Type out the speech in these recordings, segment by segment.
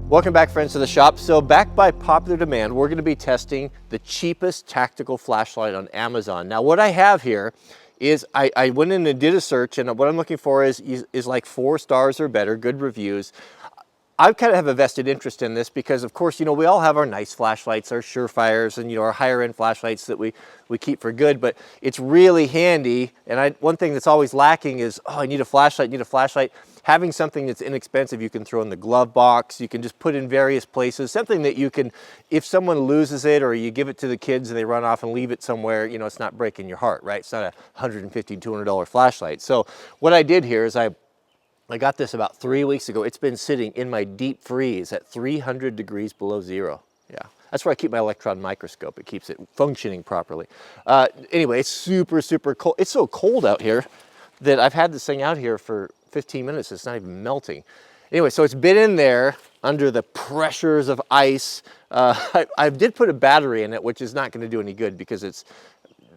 Welcome back, friends, to the shop. So back by popular demand, we're going to be testing the cheapest tactical flashlight on Amazon. Now what I have here is I went in and did a search, and what I'm looking for is like 4 stars or better, good reviews. I kind of have a vested interest in this because, of course, you know, we all have our nice flashlights, our Surefires, and, you know, our higher end flashlights that we keep for good, but it's really handy. And one thing that's always lacking is, oh, I need a flashlight. Having something that's inexpensive, you can throw in the glove box, you can just put in various places, something that you can, if someone loses it or you give it to the kids and they run off and leave it somewhere, you know, it's not breaking your heart, right? It's not a $150, $200 flashlight. So what I did here is I got this about 3 weeks ago. It's been sitting in my deep freeze at 300 degrees below zero. Yeah, that's where I keep my electron microscope. It keeps it functioning properly. Anyway, it's super, super cold. It's so cold out here that I've had this thing out here for 15 minutes. It's not even melting. Anyway, so it's been in there under the pressures of ice. I did put a battery in it, which is not going to do any good because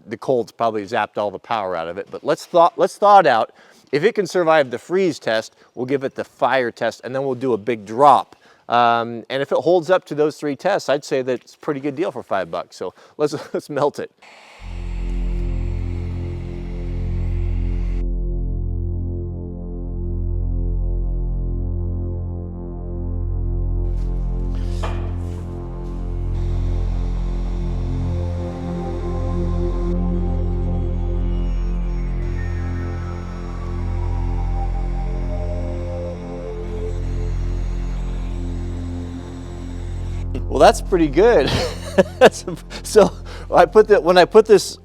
the cold's probably zapped all the power out of it. But let's thaw it out. If it can survive the freeze test, we'll give it the fire test, and then we'll do a big drop. And if it holds up to those 3 tests, I'd say that it's a pretty good deal for $5. So let's melt it. Well, that's pretty good. So when I put this,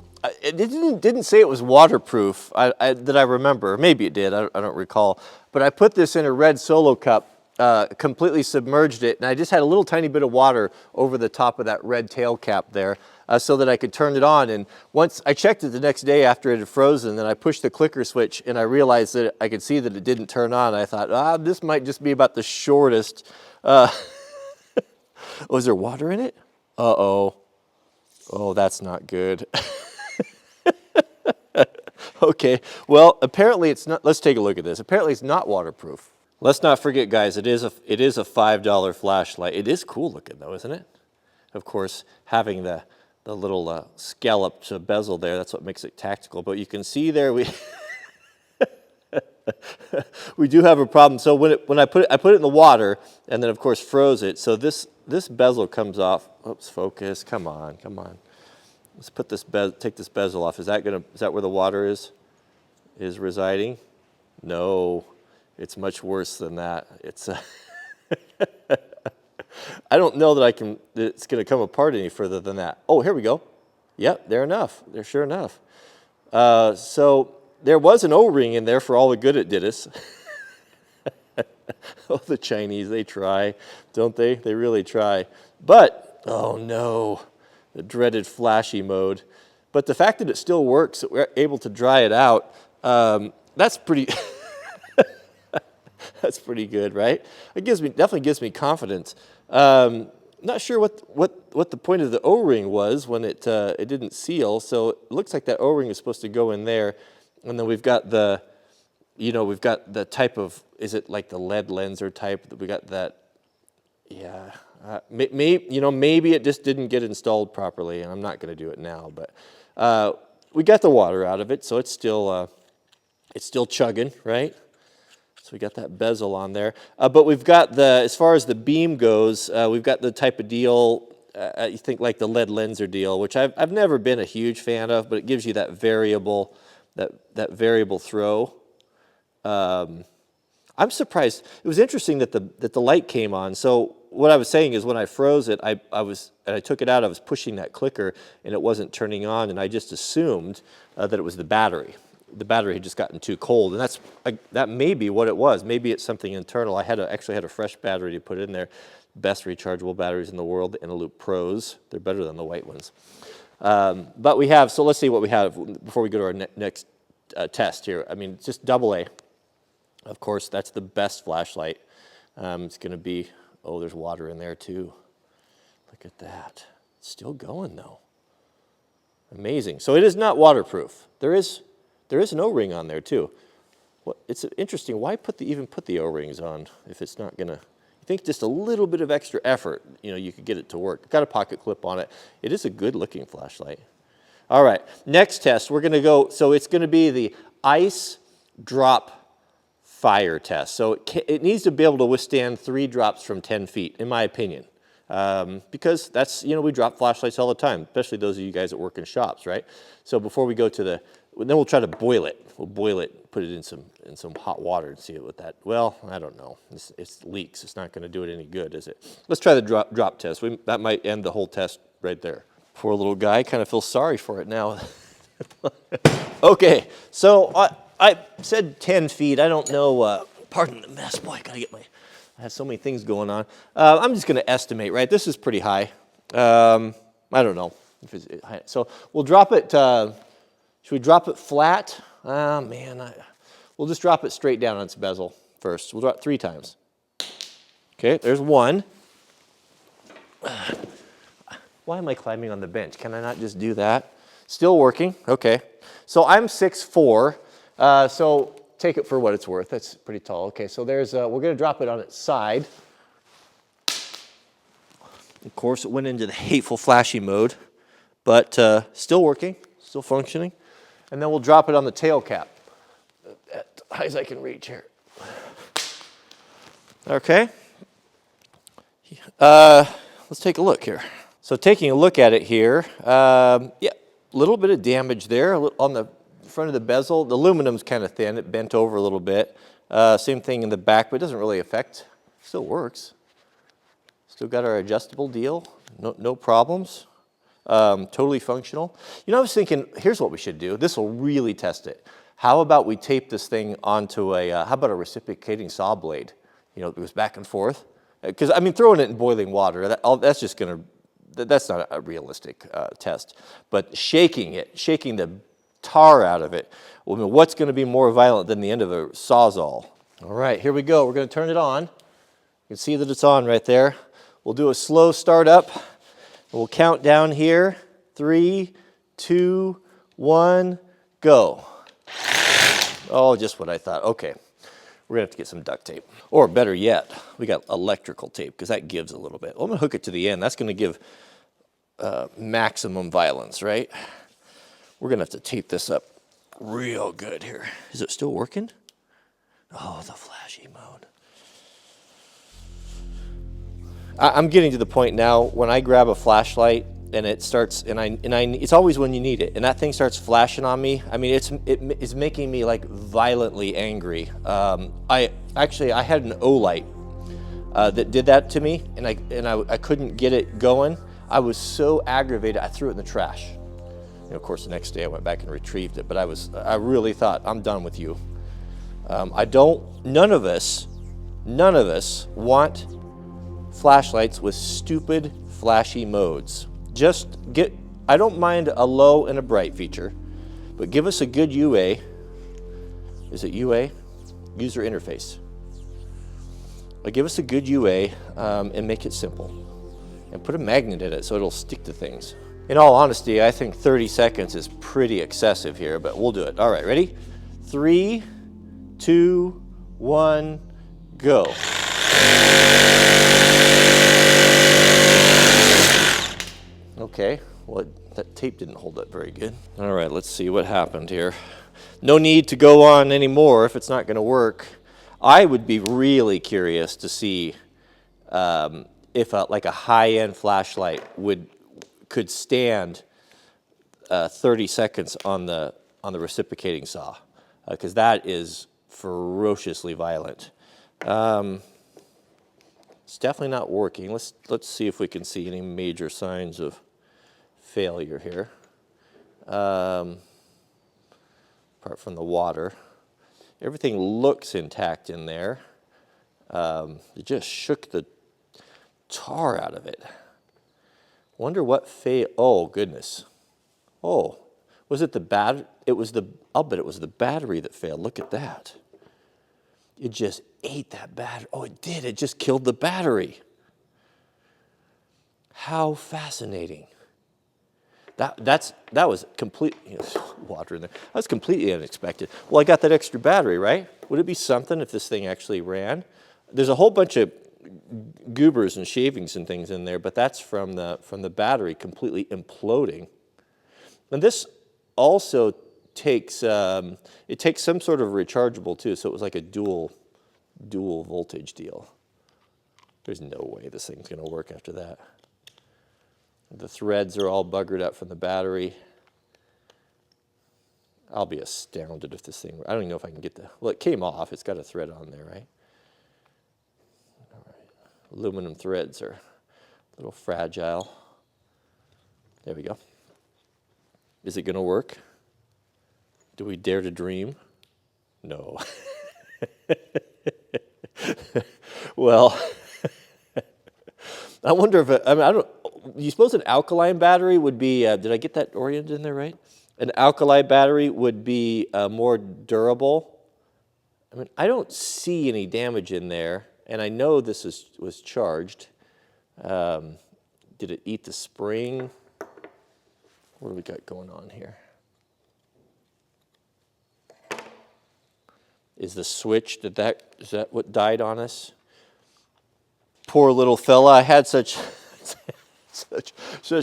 it didn't say it was waterproof that I remember. Maybe it did, I don't recall. But I put this in a red Solo cup, completely submerged it, and I just had a little tiny bit of water over the top of that red tail cap there so that I could turn it on. And once I checked it the next day after it had frozen, then I pushed the clicker switch and I realized that I could see that it didn't turn on. I thought, this might just be about the shortest. Oh, is there water in it? Uh-oh. Oh, that's not good. Okay, well, apparently it's not. Let's take a look at this. Apparently it's not waterproof. Let's not forget, guys, it is a $5 flashlight. It is cool looking, though, isn't it? Of course, having the little scalloped bezel there, that's what makes it tactical. But you can see there we we do have a problem. So when I put it in the water and then of course froze it. So this bezel comes off. Oops, focus. Come on. Let's put this take this bezel off. Is that where the water is residing? No, it's much worse than that. It's I don't know that it's going to come apart any further than that. Oh, here we go. Yep, they're sure enough. So there was an O-ring in there for all the good it did us. Oh, the Chinese, they try, don't they? They really try. But, oh no, the dreaded flashy mode. But the fact that it still works, that we're able to dry it out, that's pretty that's pretty good, right? It definitely gives me confidence. Not sure what the point of the O-ring was when it didn't seal. So it looks like that O-ring is supposed to go in there. And then we've got the type of, is it like the lead lenser type? We got that, yeah. Maybe it just didn't get installed properly, and I'm not going to do it now. But we got the water out of it, so it's still chugging, right? So we got that bezel on there. But we've got as far as the beam goes, we've got the type of deal. You think like the lead lenser deal, which I've never been a huge fan of, but it gives you that variable. That variable throw. I'm surprised. It was interesting that the light came on. So what I was saying is when I froze it, and I took it out, I was pushing that clicker and it wasn't turning on, and I just assumed that it was the battery. The battery had just gotten too cold, and that may be what it was. Maybe it's something internal. I actually had a fresh battery to put in there. Best rechargeable batteries in the world, the Eneloop Pros. They're better than the white ones. But we have, so let's see what we have before we go to our next test here. I mean, just AA. Of course, that's the best flashlight. It's going to be, oh, there's water in there too. Look at that. It's still going though. Amazing. So it is not waterproof. There is an O-ring on there too. It's interesting. Why even put the O-rings on if it's not going to? You think just a little bit of extra effort, you know, you could get it to work. Got a pocket clip on it. It is a good looking flashlight. All right, next test, we're gonna go, so it's gonna be the ice drop fire test. So it needs to be able to withstand 3 drops from 10 feet, in my opinion. Because that's, you know, we drop flashlights all the time, especially those of you guys that work in shops, right? So before we go to then we'll try to boil it. We'll boil it, put it in some hot water and see it with that. Well, I don't know. It leaks. It's not going to do it any good, is it? Let's try the drop test. That might end the whole test right there. Poor little guy, kind of feels sorry for it now. Okay, so I said 10 feet. I don't know. Pardon the mess, boy. I have so many things going on. I'm just going to estimate, right? This is pretty high. I don't know if it's high. So we'll drop it. Should we drop it flat? Man, we'll just drop it straight down on its bezel first. We'll drop it 3 times. Okay, there's 1. Why am I climbing on the bench? Can I not just do that? Still working. Okay. So I'm 6'4". So take it for what it's worth. That's pretty tall. Okay, so there's, we're going to drop it on its side. Of course, it went into the hateful flashy mode, but still working, still functioning. And then we'll drop it on the tail cap, as high as I can reach here. Okay. Let's take a look here. So taking a look at it here, yeah, a little bit of damage there on the front of the bezel. The aluminum's kind of thin. It bent over a little bit. Same thing in the back, but it doesn't really affect. Still works. Still got our adjustable deal. No problems. Totally functional. You know, I was thinking, here's what we should do. This will really test it. How about we tape this thing onto how about a reciprocating saw blade? You know, it goes back and forth. Because, I mean, throwing it in boiling water, that's just going to, that's not a realistic test. But shaking the tar out of it, well, I mean, what's going to be more violent than the end of a Sawzall? All right, here we go. We're going to turn it on. You can see that it's on right there. We'll do a slow start up. We'll count down here. 3, 2, 1, go. Oh, just what I thought. Okay. We're going to have to get some duct tape. Or better yet, we got electrical tape because that gives a little bit. Well, I'm going to hook it to the end. That's going to give maximum violence, right? We're going to have to tape this up real good here. Is it still working? Oh, the flashy mode. I'm getting to the point now when I grab a flashlight and it starts, it's always when you need it, and that thing starts flashing on me. I mean, it's making me like violently angry. I had an O-light that did that to me, and I couldn't get it going. I was so aggravated, I threw it in the trash. You know, of course, the next day I went back and retrieved it, but I really thought, I'm done with you. None of us want flashlights with stupid, flashy modes. I don't mind a low and a bright feature, but give us a good UA. Is it UA? User interface. Give us a good UA and make it simple. And put a magnet in it so it'll stick to things. In all honesty, I think 30 seconds is pretty excessive here, but we'll do it. All right, ready? 3, 2, 1, go. Okay, well, that tape didn't hold up very good. All right, let's see what happened here. No need to go on anymore if it's not going to work. I would be really curious to see if like a high-end flashlight could stand 30 seconds on the reciprocating saw, because that is ferociously violent. It's definitely not working. Let's see if we can see any major signs of failure here. Apart from the water, everything looks intact in there. It just shook the tar out of it. Wonder what failed. Oh goodness. Oh, was it the battery? I'll bet it was the battery that failed. Look at that. It just ate that battery. Oh, it did. It just killed the battery. How fascinating. That was completely, water in there. That was completely unexpected. Well, I got that extra battery, right? Would it be something if this thing actually ran? There's a whole bunch of goobers and shavings and things in there, but that's from the battery completely imploding. And this also takes it takes some sort of rechargeable too, so it was like a dual voltage deal. There's no way this thing's going to work after that. The threads are all buggered up from the battery. I'll be astounded if this thing, I don't even know if I can get the, well, it came off. It's got a thread on there, right? All right. Aluminum threads are a little fragile. There we go. Is it going to work? Do we dare to dream? No. Well, I wonder if, I mean, I don't, you suppose an alkaline battery would be, did I get that oriented in there right? An alkali battery would be more durable. I mean, I don't see any damage in there, and I know this was charged. Did it eat the spring? What do we got going on here? Is the switch, is that what died on us? Poor little fella, I had such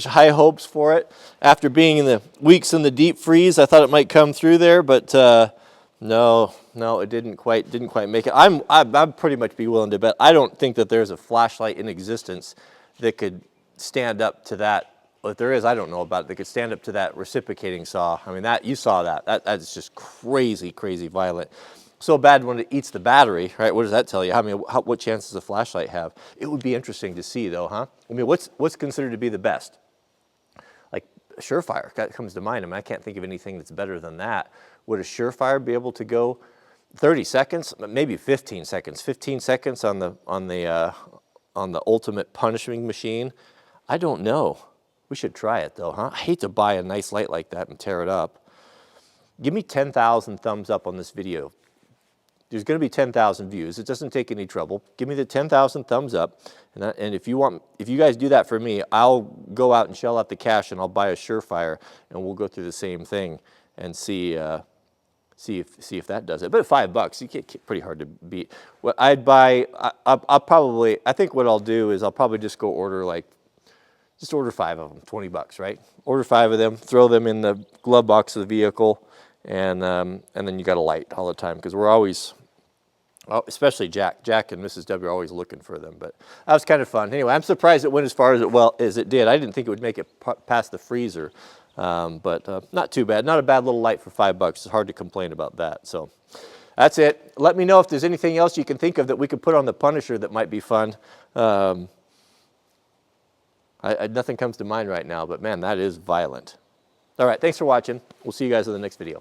high hopes for it. After being in the weeks in the deep freeze, I thought it might come through there, but no, it didn't quite make it. I'd pretty much be willing to bet. I don't think that there's a flashlight in existence that could stand up to that. Well, if there is, I don't know about it. That could stand up to that reciprocating saw. I mean, you saw that. That's just crazy violent. So bad when it eats the battery, right? What does that tell you? I mean, what chance does a flashlight have? It would be interesting to see, though, huh? I mean, what's considered to be the best? Like Surefire, that comes to mind. I mean, I can't think of anything that's better than that. Would a Surefire be able to go 30 seconds, maybe 15 seconds? 15 seconds on the ultimate punishing machine? I don't know. We should try it, though, huh? I hate to buy a nice light like that and tear it up. Give me 10,000 thumbs up on this video. There's going to be 10,000 views. It doesn't take any trouble. Give me the 10,000 thumbs up, and if you guys do that for me, I'll go out and shell out the cash, and I'll buy a Surefire, and we'll go through the same thing and see if that does it. But at $5, you get pretty hard to beat. What I'd buy, I think what I'll do is I'll probably just go order order 5 of them, $20, right? Order 5 of them, throw them in the glove box of the vehicle, and then you got a light all the time, because we're always, especially Jack and Mrs. W are always looking for them. But that was kind of fun. Anyway, I'm surprised it went as far as it did. I didn't think it would make it past the freezer, but not too bad. Not a bad little light for $5. It's hard to complain about that. So that's it. Let me know if there's anything else you can think of that we could put on the Punisher that might be fun. Nothing comes to mind right now, but man, that is violent. All right, thanks for watching. We'll see you guys in the next video.